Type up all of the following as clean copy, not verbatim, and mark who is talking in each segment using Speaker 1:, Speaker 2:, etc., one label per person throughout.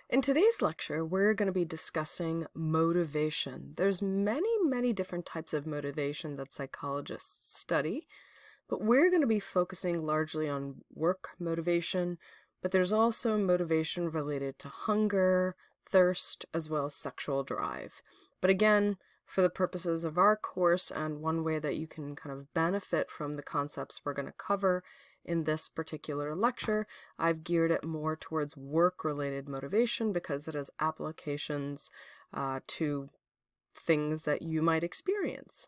Speaker 1: In today's lecture, we're going to be discussing motivation. There's many different types of motivation that psychologists study, but we're going to be focusing largely on work motivation, but there's also motivation related to hunger, thirst, as well as sexual drive. But again, for the purposes of our course and one way that you can kind of benefit from the concepts we're going to cover in this particular lecture, I've geared it more towards work-related motivation because it has applications to things that you might experience.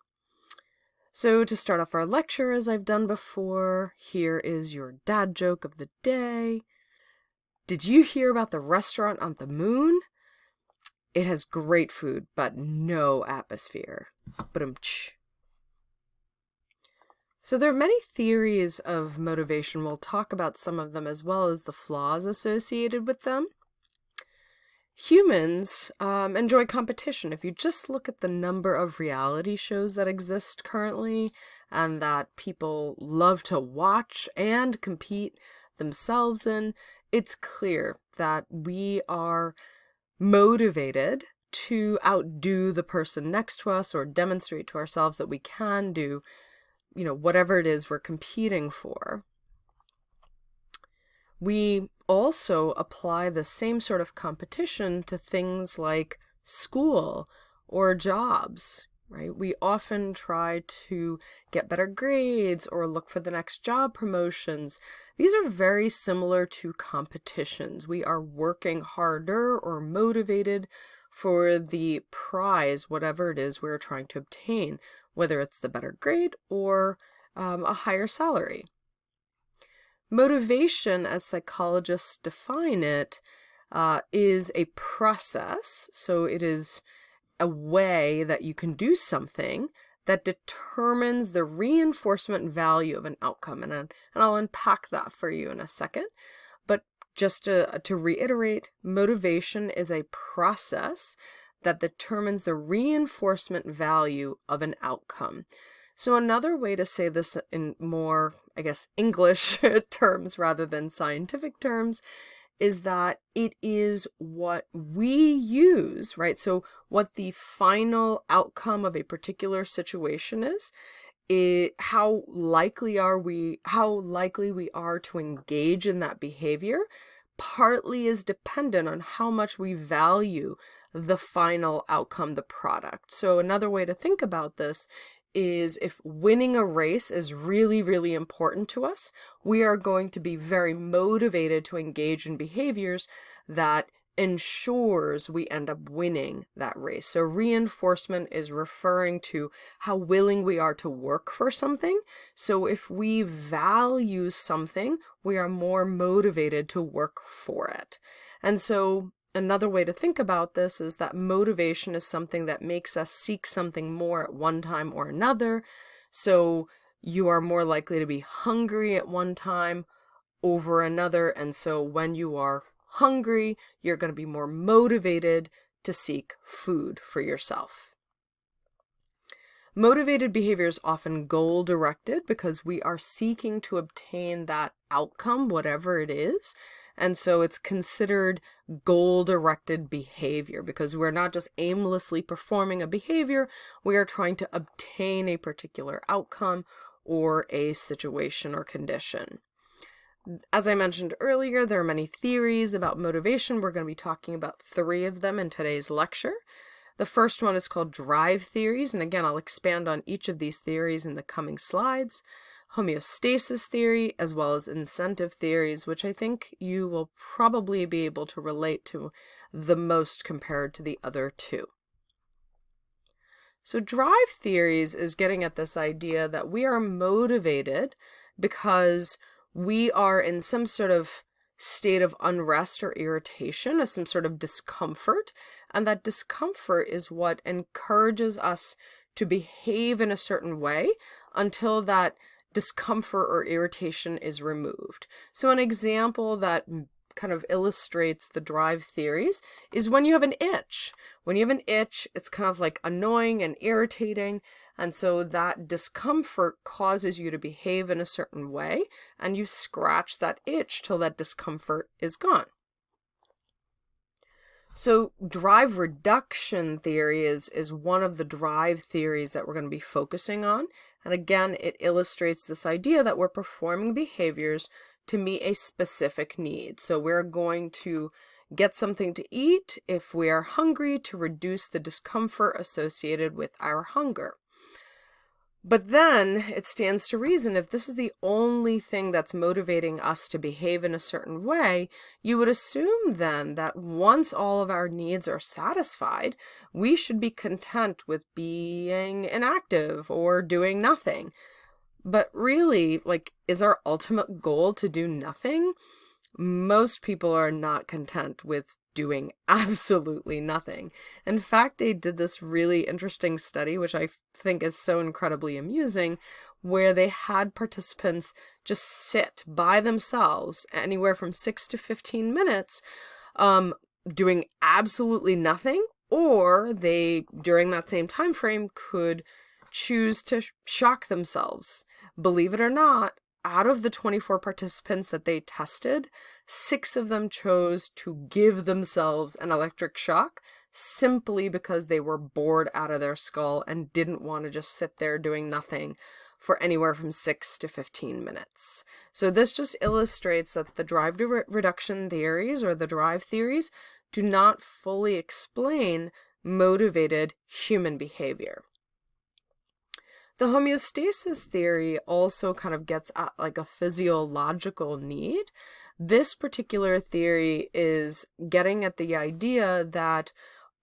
Speaker 1: So to start off our lecture, as I've done before, here is your dad joke of the day. Did you hear about the restaurant on the moon? It has great food, but no atmosphere. Ba-dum-tsh. So there are many theories of motivation. We'll talk about some of them as well as the flaws associated with them. Humans enjoy competition. If you just look at the number of reality shows that exist currently and that people love to watch and compete themselves in, it's clear that we are motivated to outdo the person next to us or demonstrate to ourselves that we can do whatever it is we're competing for. We also apply the same sort of competition to things like school or jobs, right? We often try to get better grades or look for the next job promotions. These are very similar to competitions. We are working harder or motivated for the prize, whatever it is we're trying to obtain, whether it's the better grade or a higher salary. Motivation, as psychologists define it, is a process. So it is a way that you can do something that determines the reinforcement value of an outcome. And I'll unpack that for you in a second. But just to reiterate, motivation is a process that determines the reinforcement value of an outcome. So another way to say this in more, English terms rather than scientific terms is that it is what we use, right? So what the final outcome of a particular situation is, how likely we are to engage in that behavior partly is dependent on how much we value the final outcome, the product. So another way to think about this is if winning a race is really important to us, we are going to be very motivated to engage in behaviors that ensures we end up winning that race. So reinforcement is referring to how willing we are to work for something. So if we value something, we are more motivated to work for it. And so another way to think about this is that motivation is something that makes us seek something more at one time or another. So you are more likely to be hungry at one time over another. And so when you are hungry, you're going to be more motivated to seek food for yourself. Motivated behavior is often goal-directed because we are seeking to obtain that outcome, whatever it is. And so it's considered goal-directed behavior because we're not just aimlessly performing a behavior, we are trying to obtain a particular outcome or a situation or condition. As I mentioned earlier, there are many theories about motivation. We're going to be talking about 3 of them in today's lecture. The first one is called drive theories, and again, I'll expand on each of these theories in the coming slides. Homeostasis theory, as well as incentive theories, which I think you will probably be able to relate to the most compared to the other 2. So drive theories is getting at this idea that we are motivated because we are in some sort of state of unrest or irritation, or some sort of discomfort, and that discomfort is what encourages us to behave in a certain way until that discomfort or irritation is removed. So an example that kind of illustrates the drive theories is when you have an itch. When you have an itch, it's kind of like annoying and irritating, and so that discomfort causes you to behave in a certain way, and you scratch that itch till that discomfort is gone. So drive reduction theory is one of the drive theories that we're going to be focusing on. And again, it illustrates this idea that we're performing behaviors to meet a specific need. So we're going to get something to eat if we are hungry to reduce the discomfort associated with our hunger. But then it stands to reason, if this is the only thing that's motivating us to behave in a certain way, you would assume then that once all of our needs are satisfied, we should be content with being inactive or doing nothing. But really, is our ultimate goal to do nothing? Most people are not content with doing absolutely nothing. In fact, they did this really interesting study, which I think is so incredibly amusing, where they had participants just sit by themselves anywhere from 6 to 15 minutes, doing absolutely nothing, or they, during that same time frame, could choose to shock themselves. Believe it or not, out of the 24 participants that they tested, 6 of them chose to give themselves an electric shock simply because they were bored out of their skull and didn't want to just sit there doing nothing for anywhere from 6 to 15 minutes. So this just illustrates that the drive reduction theories, or the drive theories, do not fully explain motivated human behavior. The homeostasis theory also kind of gets at a physiological need. This particular theory is getting at the idea that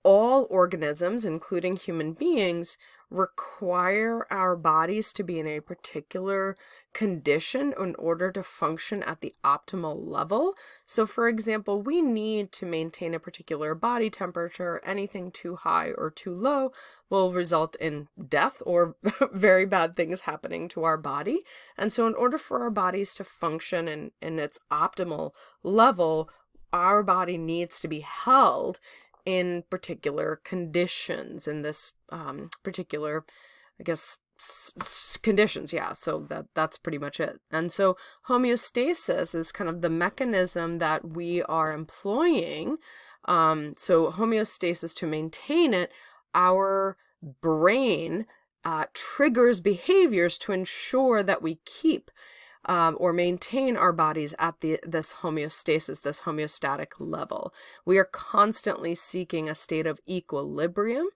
Speaker 1: all organisms, including human beings, require our bodies to be in a particular condition in order to function at the optimal level. So, for example, we need to maintain a particular body temperature. Anything too high or too low will result in death or very bad things happening to our body. And so in order for our bodies to function in its optimal level, our body needs to be held in particular conditions, in this particular, I guess, conditions. Yeah, so that's pretty much it. And so homeostasis is kind of the mechanism that we are employing. So homeostasis, to maintain it, our brain triggers behaviors to ensure that we keep or maintain our bodies at this homeostasis, this homeostatic level. We are constantly seeking a state of equilibrium.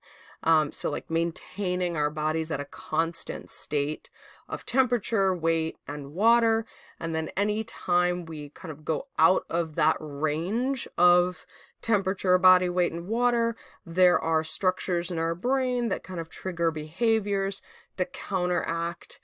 Speaker 1: So maintaining our bodies at a constant state of temperature, weight, and water. And then anytime we kind of go out of that range of temperature, body weight, and water, there are structures in our brain that kind of trigger behaviors to counteract,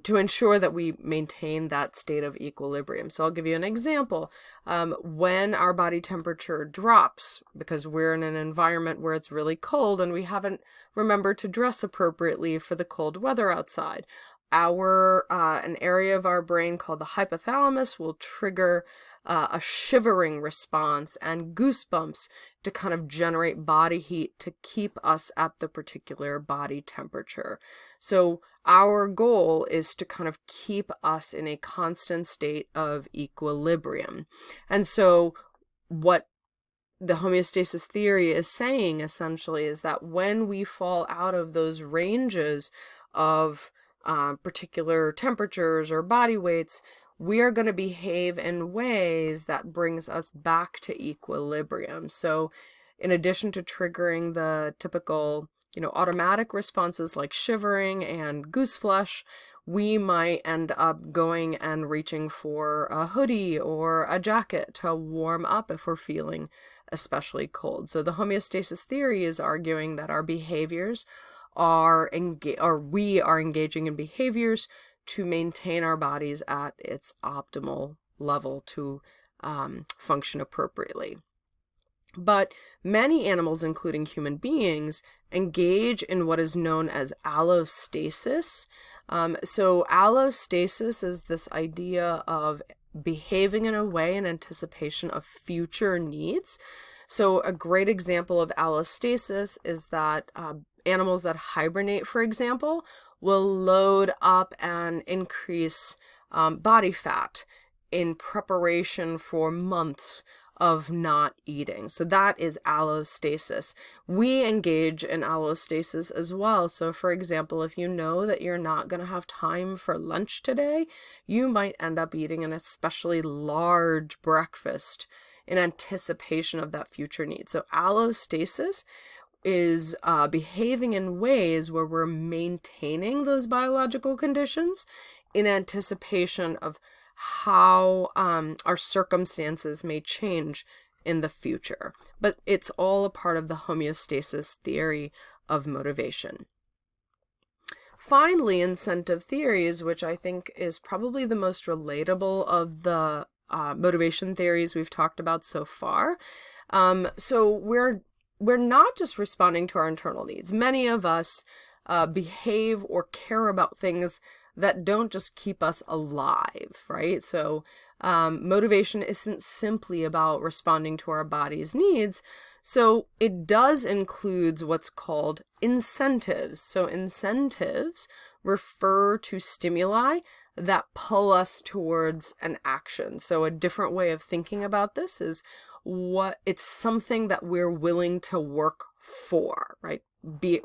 Speaker 1: to ensure that we maintain that state of equilibrium. So I'll give you an example. When our body temperature drops, because we're in an environment where it's really cold and we haven't remembered to dress appropriately for the cold weather outside, an area of our brain called the hypothalamus will trigger a shivering response and goosebumps to kind of generate body heat to keep us at the particular body temperature. So our goal is to kind of keep us in a constant state of equilibrium. And so what the homeostasis theory is saying essentially is that when we fall out of those ranges of particular temperatures or body weights, we are going to behave in ways that brings us back to equilibrium. So in addition to triggering the typical, automatic responses like shivering and goose flesh, we might end up going and reaching for a hoodie or a jacket to warm up if we're feeling especially cold. So the homeostasis theory is arguing that our behaviors we are engaging in behaviors to maintain our bodies at its optimal level to function appropriately. But many animals, including human beings, engage in what is known as allostasis. So allostasis is this idea of behaving in a way in anticipation of future needs. So a great example of allostasis is that animals that hibernate, for example, will load up and increase body fat in preparation for months of not eating. So that is allostasis. We engage in allostasis as well. So for example, if you know that you're not going to have time for lunch today, you might end up eating an especially large breakfast in anticipation of that future need. So allostasis is behaving in ways where we're maintaining those biological conditions in anticipation of how our circumstances may change in the future. But it's all a part of the homeostasis theory of motivation. Finally, incentive theories, which I think is probably the most relatable of the motivation theories we've talked about so far. So we're not just responding to our internal needs. Many of us behave or care about things that don't just keep us alive, right? So motivation isn't simply about responding to our body's needs. So it does include what's called incentives. So incentives refer to stimuli that pull us towards an action. So a different way of thinking about this is it's something that we're willing to work for, right?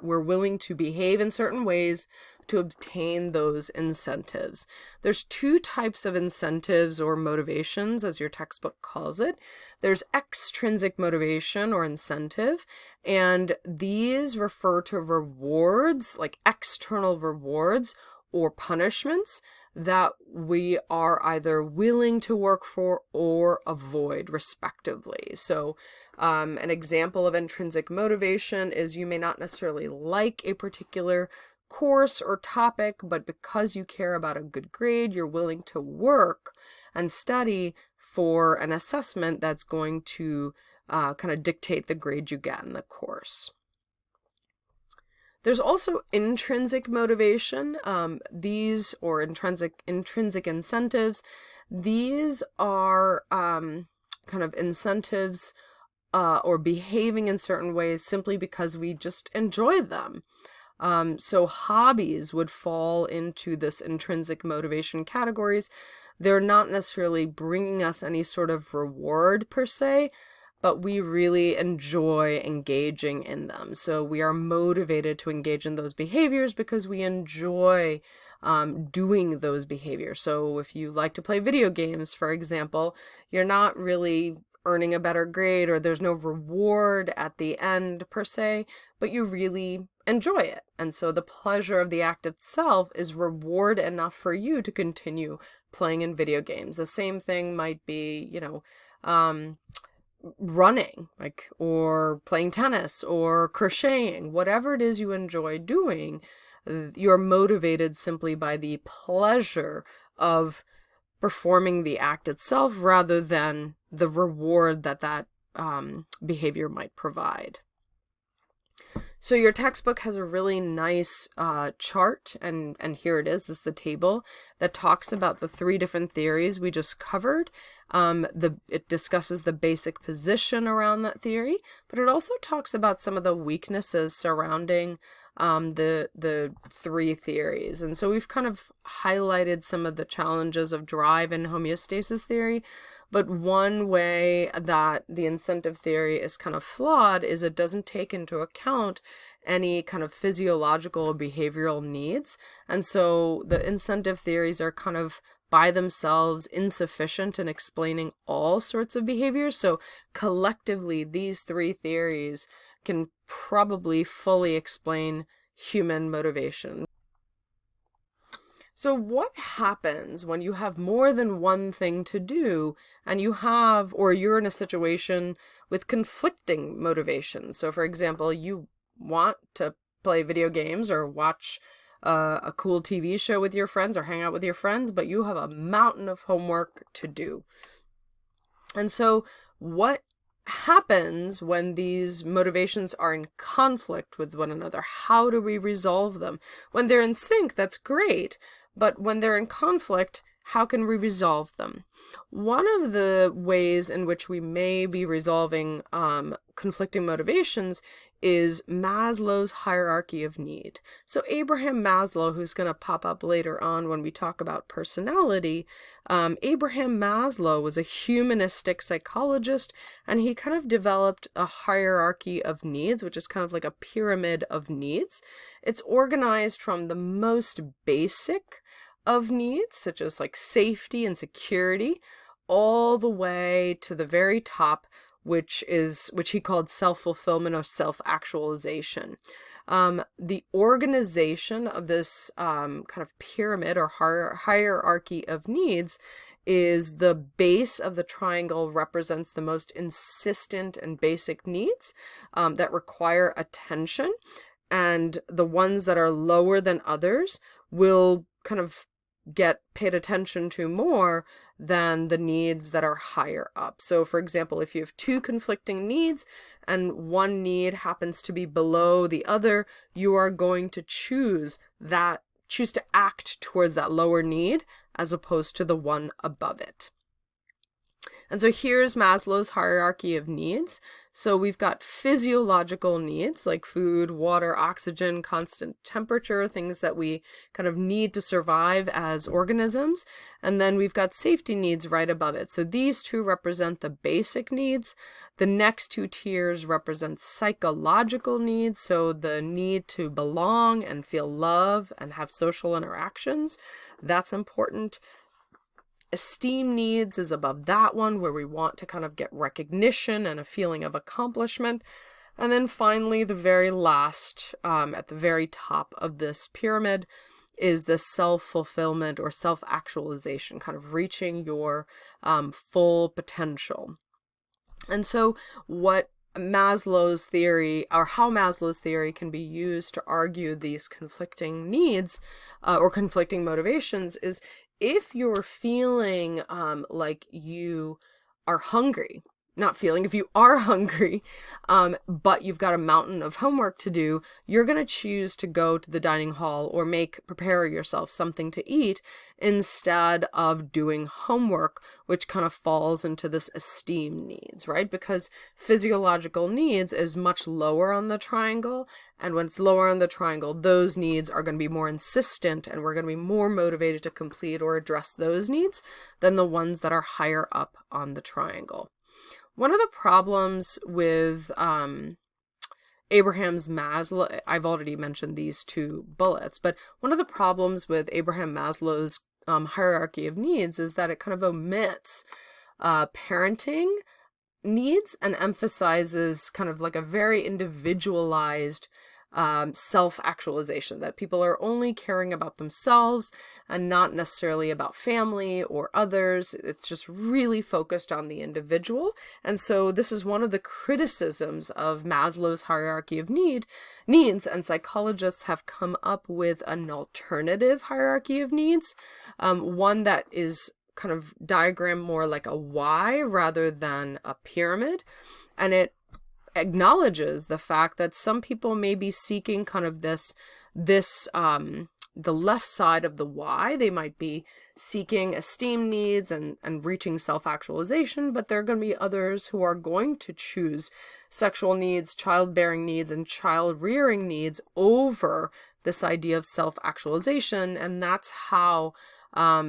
Speaker 1: We're willing to behave in certain ways to obtain those incentives. There's two types of incentives or motivations, as your textbook calls it. There's extrinsic motivation or incentive, and these refer to rewards, like external rewards or punishments that we are either willing to work for or avoid, respectively. So an example of intrinsic motivation is you may not necessarily like a particular course or topic, but because you care about a good grade, you're willing to work and study for an assessment that's going to kind of dictate the grade you get in the course. There's also intrinsic motivation, or intrinsic incentives. These are kind of incentives or behaving in certain ways simply because we just enjoy them. So hobbies would fall into this intrinsic motivation categories. They're not necessarily bringing us any sort of reward per se, but we really enjoy engaging in them. So we are motivated to engage in those behaviors because we enjoy doing those behaviors. So if you like to play video games, for example, you're not really earning a better grade or there's no reward at the end per se, but you really enjoy it. And so the pleasure of the act itself is reward enough for you to continue playing in video games. The same thing might be, running, or playing tennis or crocheting, whatever it is you enjoy doing, you're motivated simply by the pleasure of performing the act itself rather than the reward that behavior might provide. So your textbook has a really nice chart, and here it is. This is the table that talks about the three different theories we just covered. It discusses the basic position around that theory, but it also talks about some of the weaknesses surrounding the three theories. And so we've kind of highlighted some of the challenges of drive and homeostasis theory. But one way that the incentive theory is kind of flawed is it doesn't take into account any kind of physiological or behavioral needs. And so the incentive theories are kind of by themselves insufficient in explaining all sorts of behaviors. So collectively, these three theories can probably fully explain human motivation. So what happens when you have more than one thing to do and you're in a situation with conflicting motivations? So for example, you want to play video games or watch a cool TV show with your friends or hang out with your friends, but you have a mountain of homework to do. And so what happens when these motivations are in conflict with one another? How do we resolve them? When they're in sync, that's great. But when they're in conflict, how can we resolve them? One of the ways in which we may be resolving conflicting motivations is Maslow's hierarchy of need. So Abraham Maslow, who's going to pop up later on when we talk about personality, Abraham Maslow was a humanistic psychologist, and he kind of developed a hierarchy of needs, which is kind of like a pyramid of needs. It's organized from the most basic of needs, such as like safety and security, all the way to the very top, which he called self-fulfillment or self-actualization. The organization of this kind of pyramid or hierarchy of needs is the base of the triangle represents the most insistent and basic needs that require attention, and the ones that are lower than others will kind of get paid attention to more than the needs that are higher up. So for example, if you have two conflicting needs and one need happens to be below the other, you are going to choose to act towards that lower need as opposed to the one above it. And so here's Maslow's hierarchy of needs. So we've got physiological needs like food, water, oxygen, constant temperature, things that we kind of need to survive as organisms. And then we've got safety needs right above it. So these two represent the basic needs. The next two tiers represent psychological needs. So the need to belong and feel love and have social interactions. That's important. Esteem needs is above that one, where we want to kind of get recognition and a feeling of accomplishment. And then finally, the very last, at the very top of this pyramid, is the self-fulfillment or self-actualization, kind of reaching your full potential. And so what Maslow's theory, or how Maslow's theory can be used to argue these conflicting needs or conflicting motivations is, if you're feeling like you are hungry, if you are hungry, but you've got a mountain of homework to do, you're going to choose to go to the dining hall or prepare yourself something to eat instead of doing homework, which kind of falls into this esteem needs, right? Because physiological needs is much lower on the triangle. And when it's lower on the triangle, those needs are going to be more insistent, and we're going to be more motivated to complete or address those needs than the ones that are higher up on the triangle. One of the problems with Abraham Maslow, I've already mentioned these two bullets, but one of the problems with Abraham Maslow's hierarchy of needs is that it kind of omits parenting needs and emphasizes kind of like a very individualized self-actualization, that people are only caring about themselves and not necessarily about family or others. It's just really focused on the individual. And so this is one of the criticisms of Maslow's hierarchy of needs, and psychologists have come up with an alternative hierarchy of needs, one that is kind of diagrammed more like a Y rather than a pyramid, and it acknowledges the fact that some people may be seeking kind of the left side of the Y. They might be seeking esteem needs and reaching self-actualization, but there are going to be others who are going to choose sexual needs, childbearing needs, and child-rearing needs over this idea of self-actualization, and that's how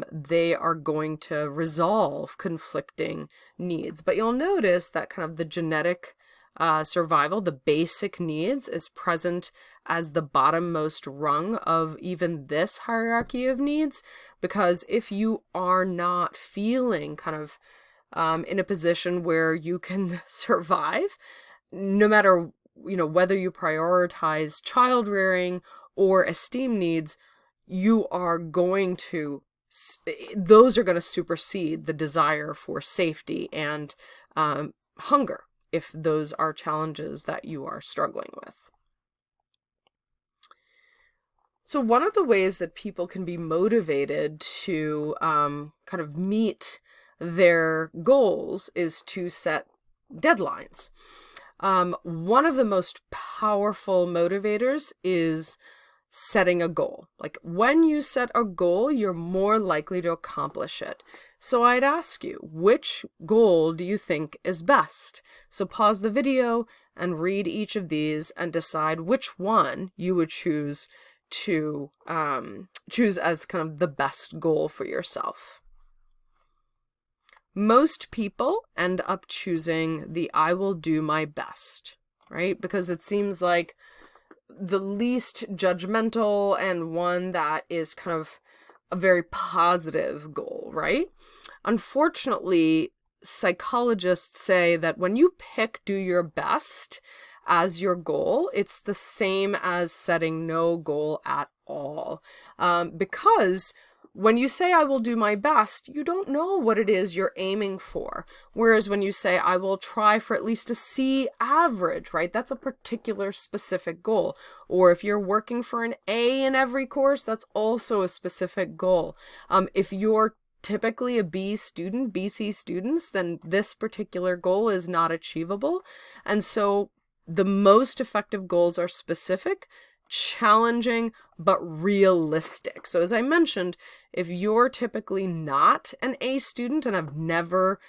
Speaker 1: they are going to resolve conflicting needs. But you'll notice that kind of the genetic survival, the basic needs, is present as the bottommost rung of even this hierarchy of needs, because if you are not feeling kind of in a position where you can survive, no matter whether you prioritize child rearing or esteem needs, you are going to those are going to supersede the desire for safety and hunger, if those are challenges that you are struggling with. So one of the ways that people can be motivated to kind of meet their goals is to set deadlines. One of the most powerful motivators is setting a goal. Like when you set a goal, you're more likely to accomplish it. So I'd ask you, which goal do you think is best? So pause the video and read each of these and decide which one you would choose to choose as kind of the best goal for yourself. Most people end up choosing the I will do my best, right? Because it seems like the least judgmental and one that is kind of a very positive goal, right? Unfortunately, psychologists say that when you pick do your best as your goal, it's the same as setting no goal at all. Because when you say I will do my best, you don't know what it is you're aiming for. Whereas when you say I will try for at least a C average, right? That's a particular specific goal. Or if you're working for an A in every course, that's also a specific goal. If you're typically a B student, BC students, then this particular goal is not achievable. And so the most effective goals are specific, challenging, but realistic. So as I mentioned, if you're typically not an A student and have never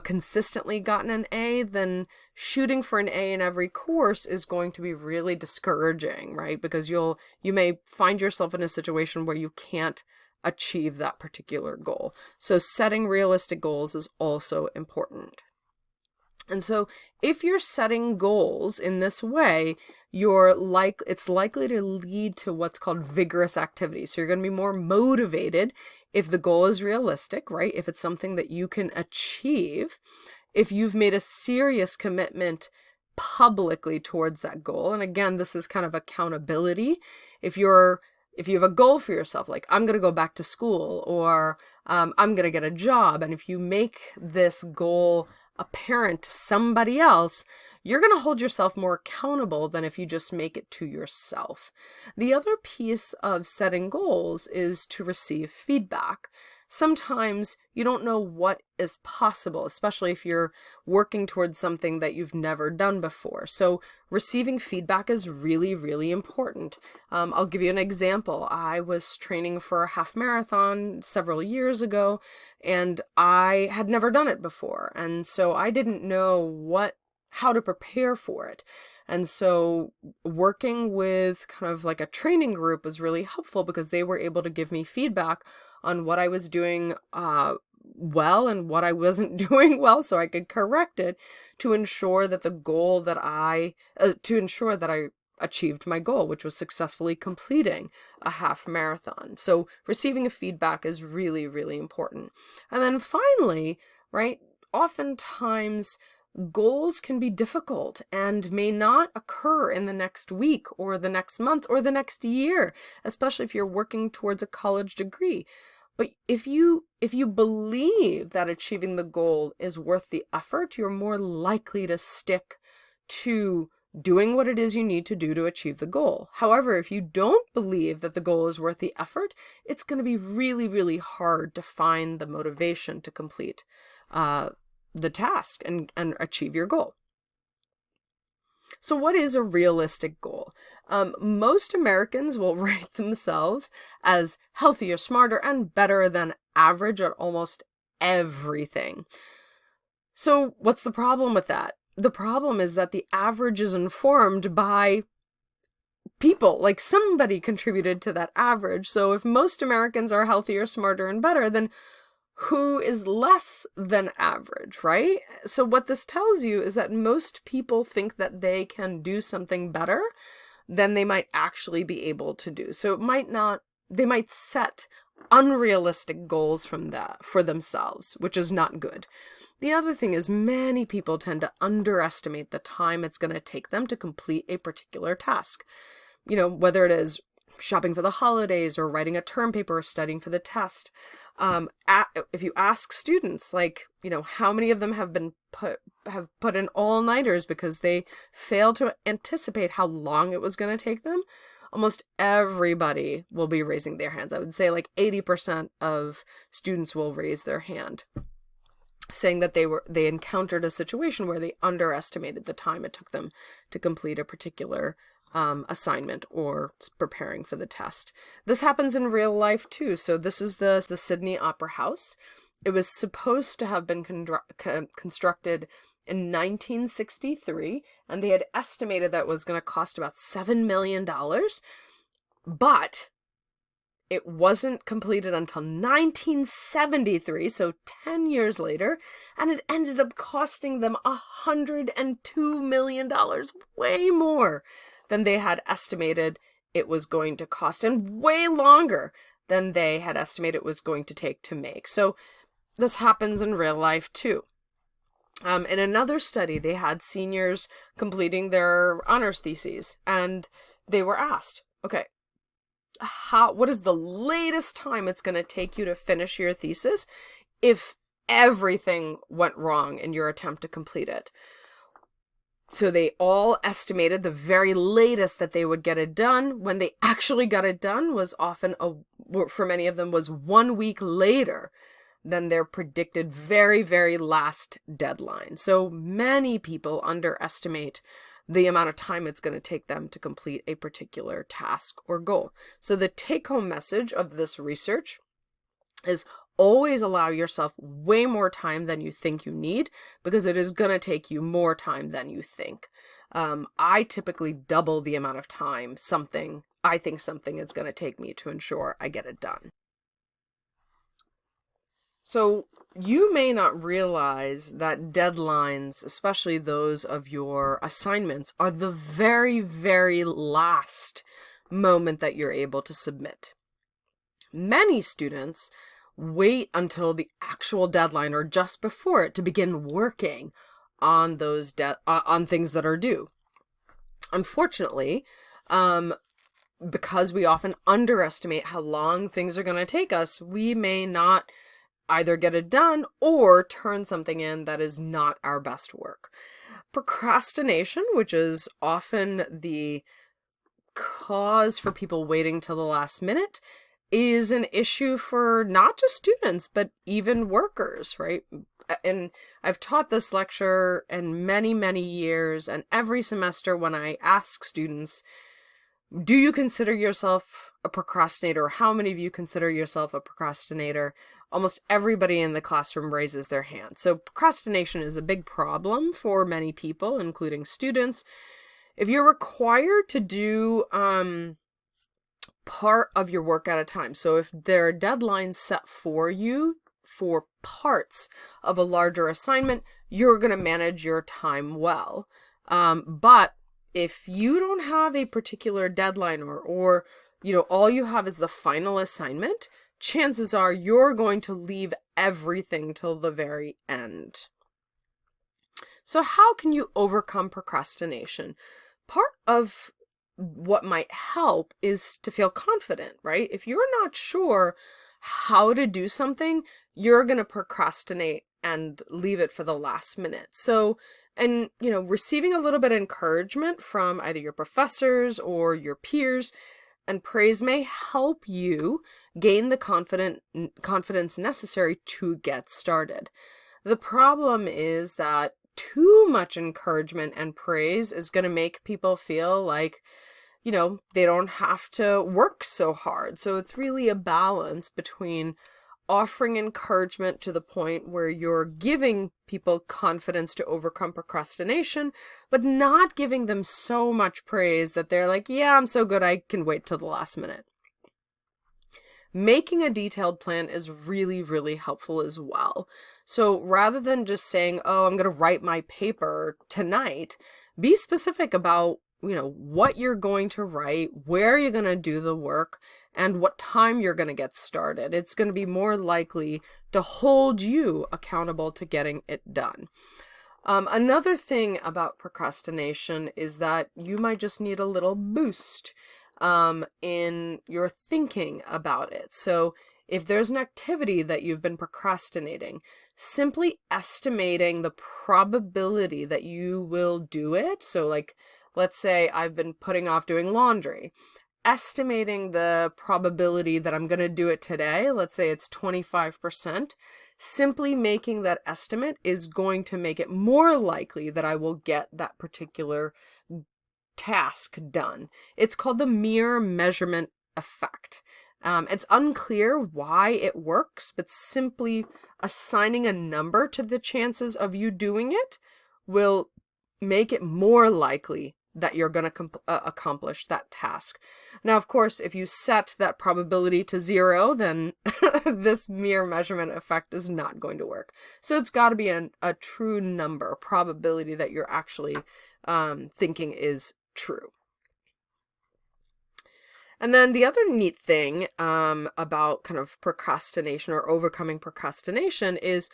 Speaker 1: consistently gotten an A, then shooting for an A in every course is going to be really discouraging, right? Because you may find yourself in a situation where you can't achieve that particular goal. So setting realistic goals is also important. And so if you're setting goals in this way, it's likely to lead to what's called vigorous activity. So you're going to be more motivated if the goal is realistic, right? If it's something that you can achieve, if you've made a serious commitment publicly towards that goal. And again, this is kind of accountability. If you have a goal for yourself, like I'm going to go back to school, or I'm going to get a job, and if you make this goal apparent to somebody else, you're going to hold yourself more accountable than if you just make it to yourself. The other piece of setting goals is to receive feedback. Sometimes you don't know what is possible, especially if you're working towards something that you've never done before. So receiving feedback is really, really important. I'll give you an example. I was training for a half marathon several years ago, and I had never done it before. And so I didn't know how to prepare for it. And so working with kind of like a training group was really helpful because they were able to give me feedback on what I was doing well and what I wasn't doing well, so I could correct it to ensure that I achieved my goal, which was successfully completing a half marathon. So receiving a feedback is really, really important. And then finally, right, oftentimes goals can be difficult and may not occur in the next week or the next month or the next year, especially if you're working towards a college degree. But if you believe that achieving the goal is worth the effort, you're more likely to stick to doing what it is you need to do to achieve the goal. However, if you don't believe that the goal is worth the effort, it's going to be really, really hard to find the motivation to complete the task and achieve your goal. So what is a realistic goal? Most Americans will rate themselves as healthier, smarter, and better than average at almost everything. So what's the problem with that? The problem is that the average is informed by people, like somebody contributed to that average. So if most Americans are healthier, smarter, and better, then who is less than average, right? So what this tells you is that most people think that they can do something better than they might actually be able to do. So they might set unrealistic goals for themselves, which is not good. The other thing is many people tend to underestimate the time it's going to take them to complete a particular task. Whether it is shopping for the holidays or writing a term paper or studying for the test. If you ask students, how many of them have put in all-nighters because they failed to anticipate how long it was going to take them, almost everybody will be raising their hands. I would say 80% of students will raise their hand. saying that they encountered a situation where they underestimated the time it took them to complete a particular assignment or preparing for the test. This happens in real life too. So this is the Sydney Opera House. It was supposed to have been constructed in 1963, and they had estimated that it was going to cost about $7 million, but it wasn't completed until 1973, so 10 years later, and it ended up costing them $102 million, way more than they had estimated it was going to cost, and way longer than they had estimated it was going to take to make. So this happens in real life too. In another study, they had seniors completing their honors theses, and they were asked, okay, what is the latest time it's going to take you to finish your thesis if everything went wrong in your attempt to complete it? So they all estimated the very latest that they would get it done. When they actually got it done was often, for many of them, was 1 week later than their predicted very, very last deadline. So many people underestimate the amount of time it's going to take them to complete a particular task or goal. So the take-home message of this research is always allow yourself way more time than you think you need, because it is going to take you more time than you think. I typically double the amount of time I think something is going to take me to ensure I get it done. So you may not realize that deadlines, especially those of your assignments, are the very, very last moment that you're able to submit. Many students wait until the actual deadline or just before it to begin working on those on things that are due. Unfortunately, because we often underestimate how long things are going to take us, we may not either get it done or turn something in that is not our best work. Procrastination, which is often the cause for people waiting till the last minute, is an issue for not just students, but even workers, right? And I've taught this lecture in many, many years, and every semester when I ask students, do you consider yourself a procrastinator? How many of you consider yourself a procrastinator? Almost everybody in the classroom raises their hand. So procrastination is a big problem for many people, including students. If you're required to do part of your work at a time, so if there are deadlines set for you for parts of a larger assignment, you're going to manage your time well. But if you don't have a particular deadline or all you have is the final assignment, chances are you're going to leave everything till the very end. So how can you overcome procrastination? Part of what might help is to feel confident, right? If you're not sure how to do something, you're going to procrastinate and leave it for the last minute. So, receiving a little bit of encouragement from either your professors or your peers and praise may help you gain the confidence necessary to get started. The problem is that too much encouragement and praise is going to make people feel like, they don't have to work so hard. So it's really a balance between offering encouragement to the point where you're giving people confidence to overcome procrastination, but not giving them so much praise that they're like, yeah, I'm so good, I can wait till the last minute. Making a detailed plan is really, really helpful as well. So rather than just saying, oh, I'm going to write my paper tonight, be specific about, what you're going to write, where you're going to do the work, and what time you're going to get started. It's going to be more likely to hold you accountable to getting it done. Another thing about procrastination is that you might just need a little boost in your thinking about it. So if there's an activity that you've been procrastinating, simply estimating the probability that you will do it. So let's say I've been putting off doing laundry. Estimating the probability that I'm going to do it today, let's say it's 25%, simply making that estimate is going to make it more likely that I will get that particular task done. It's called the mere measurement effect. It's unclear why it works, but simply assigning a number to the chances of you doing it will make it more likely that you're going to accomplish that task. Now, of course, if you set that probability to 0, then this mere measurement effect is not going to work. So it's got to be a true number, probability that you're actually thinking is true. And then the other neat thing about kind of procrastination or overcoming procrastination is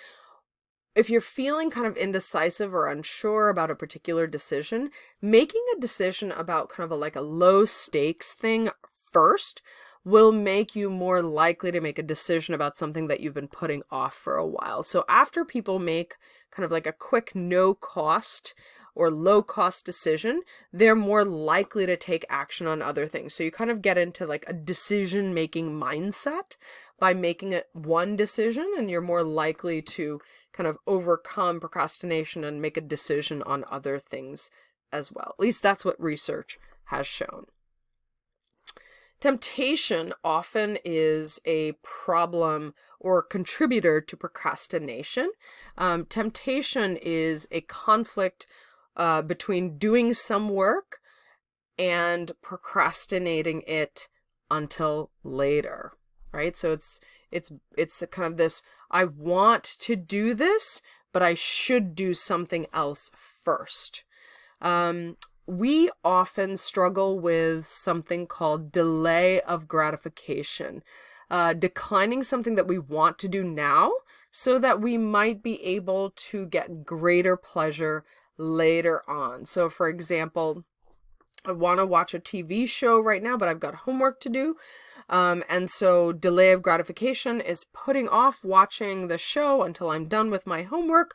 Speaker 1: if you're feeling kind of indecisive or unsure about a particular decision, making a decision about kind of like a low stakes thing first will make you more likely to make a decision about something that you've been putting off for a while. So after people make kind of like a quick no cost or low cost decision, they're more likely to take action on other things. So you kind of get into like a decision making mindset by making it one decision, and you're more likely to kind of overcome procrastination and make a decision on other things as well. At least that's what research has shown. Temptation often is a problem or contributor to procrastination. Temptation is a conflict between doing some work and procrastinating it until later, right? So it's a kind of this, I want to do this, but I should do something else first. We often struggle with something called delay of gratification, declining something that we want to do now so that we might be able to get greater pleasure later on. So for example, I want to watch a TV show right now, but I've got homework to do. And so delay of gratification is putting off watching the show until I'm done with my homework,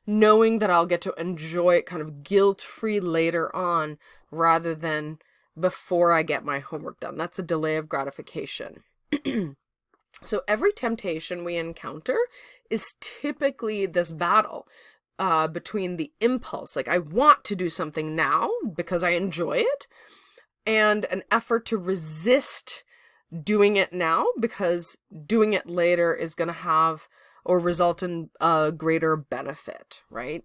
Speaker 1: knowing that I'll get to enjoy it kind of guilt-free later on rather than before I get my homework done. That's a delay of gratification. So every temptation we encounter is typically this battle between the impulse, like I want to do something now because I enjoy it, and an effort to resist doing it now because doing it later is going to have or result in a greater benefit, right?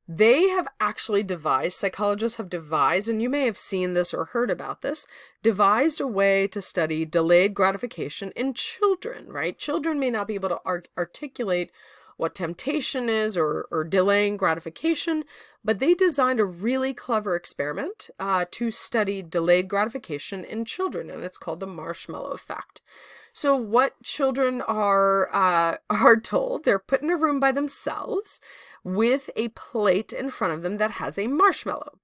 Speaker 1: They have actually devised, psychologists have devised, and you may have seen this or heard about this, devised a way to study delayed gratification in children, right? Children may not be able to articulate what temptation is or delaying gratification, but they designed a really clever experiment to study delayed gratification in children, and it's called the marshmallow effect. So what children are told, they're put in a room by themselves with a plate in front of them that has a marshmallow.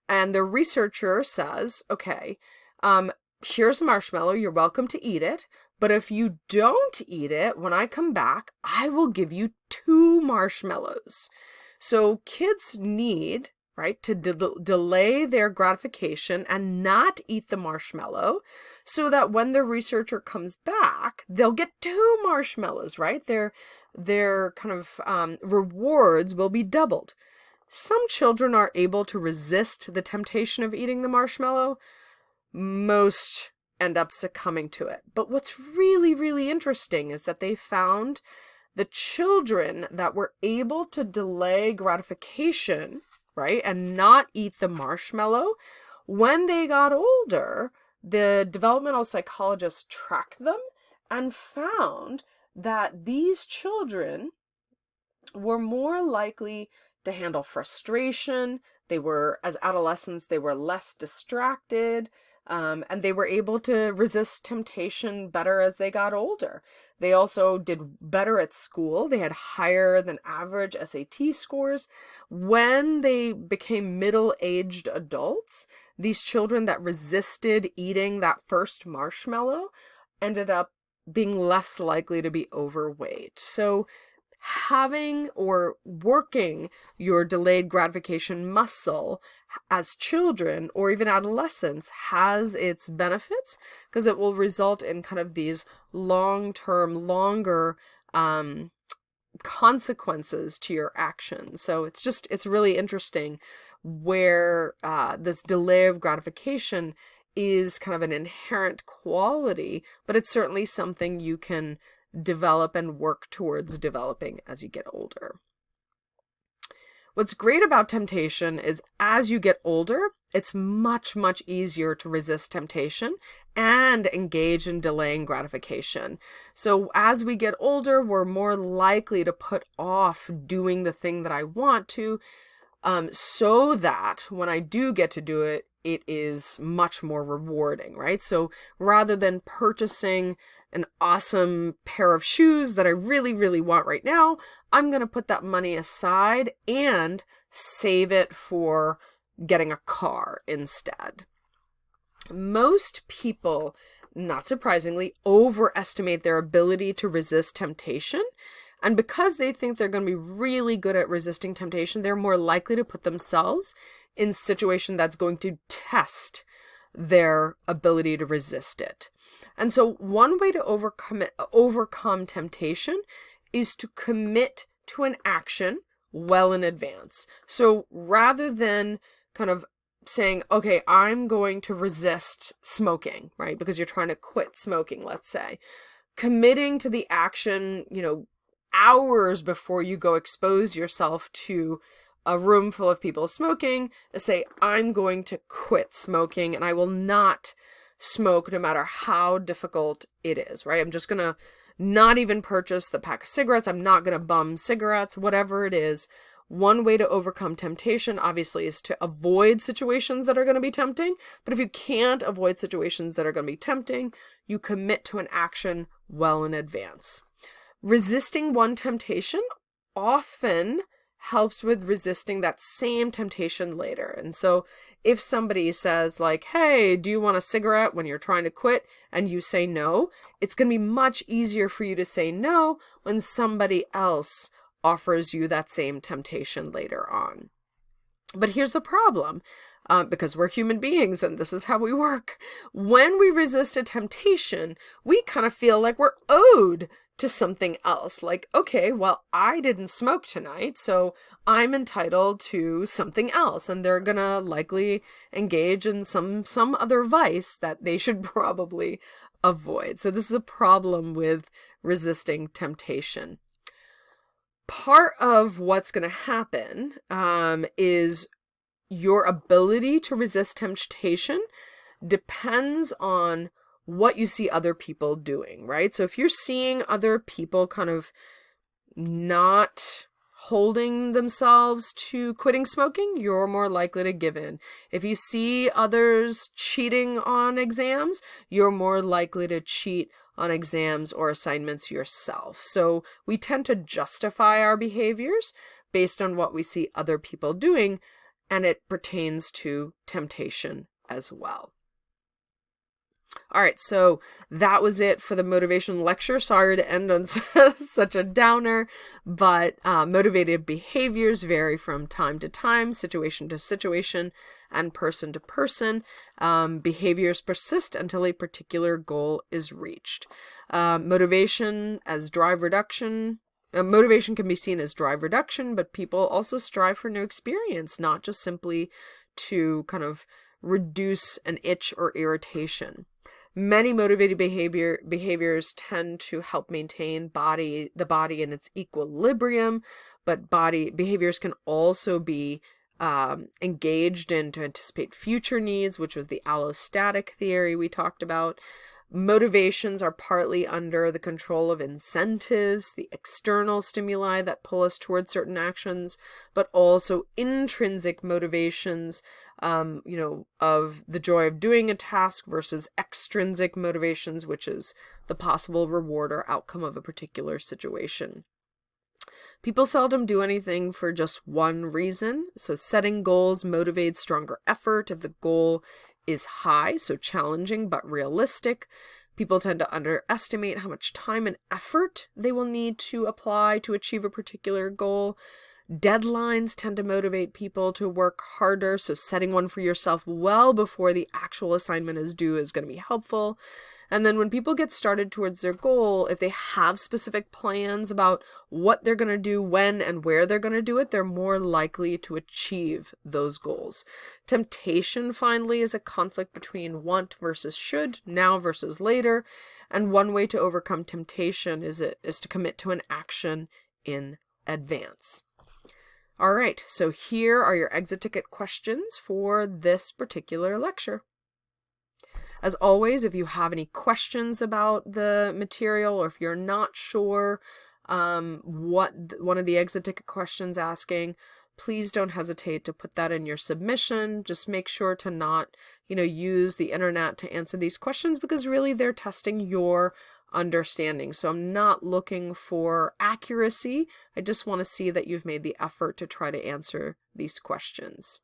Speaker 1: And the researcher says, okay, here's a marshmallow, you're welcome to eat it, but if you don't eat it, when I come back, I will give you 2 marshmallows. So kids need, right, to delay their gratification and not eat the marshmallow so that when the researcher comes back, they'll get 2 marshmallows, right? Their kind of rewards will be doubled. Some children are able to resist the temptation of eating the marshmallow. Most end up succumbing to it. But what's really, really interesting is that they found the children that were able to delay gratification, right, and not eat the marshmallow, when they got older, the developmental psychologists tracked them and found that these children were more likely to handle frustration. They were, as adolescents, they were less distracted, and they were able to resist temptation better as they got older. They also did better at school. They had higher than average SAT scores. When they became middle-aged adults, these children that resisted eating that first marshmallow ended up being less likely to be overweight. So having or working your delayed gratification muscle as children or even adolescents has its benefits because it will result in kind of these long-term, longer consequences to your actions. So it's really interesting where this delay of gratification is kind of an inherent quality, but it's certainly something you can develop and work towards developing as you get older. What's great about temptation is as you get older, it's much, much easier to resist temptation and engage in delaying gratification. So as we get older, we're more likely to put off doing the thing that I want to, so that when I do get to do it, it is much more rewarding, right? So rather than purchasing an awesome pair of shoes that I really, really want right now, I'm going to put that money aside and save it for getting a car instead. Most people, not surprisingly, overestimate their ability to resist temptation. And because they think they're going to be really good at resisting temptation, they're more likely to put themselves in a situation that's going to test their ability to resist it. And so one way to overcome temptation is to commit to an action well in advance. So rather than kind of saying, okay, I'm going to resist smoking, right? Because you're trying to quit smoking, let's say. Committing to the action, hours before you go expose yourself to a room full of people smoking, say, I'm going to quit smoking and I will not smoke no matter how difficult it is, right? I'm just going to not even purchase the pack of cigarettes. I'm not going to bum cigarettes, whatever it is. One way to overcome temptation, obviously, is to avoid situations that are going to be tempting. But if you can't avoid situations that are going to be tempting, you commit to an action well in advance. Resisting one temptation often helps with resisting that same temptation later. And so if somebody says like, hey, do you want a cigarette when you're trying to quit, and you say no, it's going to be much easier for you to say no when somebody else offers you that same temptation later on. But here's the problem, because we're human beings and this is how we work. When we resist a temptation, we kind of feel like we're owed to something else. Like, okay, well, I didn't smoke tonight, so I'm entitled to something else. And they're gonna likely engage in some other vice that they should probably avoid. So this is a problem with resisting temptation. Part of what's going to happen is your ability to resist temptation depends on what you see other people doing, right? So if you're seeing other people kind of not holding themselves to quitting smoking, you're more likely to give in. If you see others cheating on exams, you're more likely to cheat on exams or assignments yourself. So we tend to justify our behaviors based on what we see other people doing, and it pertains to temptation as well. All right, so that was it for the motivation lecture. Sorry to end on such a downer, but motivated behaviors vary from time to time, situation to situation, and person to person. Behaviors persist until a particular goal is reached. Motivation as drive reduction. Motivation can be seen as drive reduction, but people also strive for new experience, not just simply to kind of reduce an itch or irritation. Many motivated behaviors tend to help maintain the body in its equilibrium, but behaviors can also be engaged in to anticipate future needs, which was the allostatic theory we talked about. Motivations are partly under the control of incentives, the external stimuli that pull us towards certain actions, but also intrinsic motivations, of the joy of doing a task versus extrinsic motivations, which is the possible reward or outcome of a particular situation. People seldom do anything for just one reason. So setting goals motivates stronger effort if the goal is high, so challenging but realistic. People tend to underestimate how much time and effort they will need to apply to achieve a particular goal. Deadlines tend to motivate people to work harder, so setting one for yourself well before the actual assignment is due is going to be helpful. And then when people get started towards their goal, if they have specific plans about what they're going to do, when and where they're going to do it, they're more likely to achieve those goals. Temptation, finally, is a conflict between want versus should, now versus later. And one way to overcome temptation is to commit to an action in advance. All right, so here are your exit ticket questions for this particular lecture. As always, if you have any questions about the material, or if you're not sure what one of the exit ticket questions asking, please don't hesitate to put that in your submission. Just make sure to not, use the internet to answer these questions, because really they're testing your understanding. So I'm not looking for accuracy. I just want to see that you've made the effort to try to answer these questions.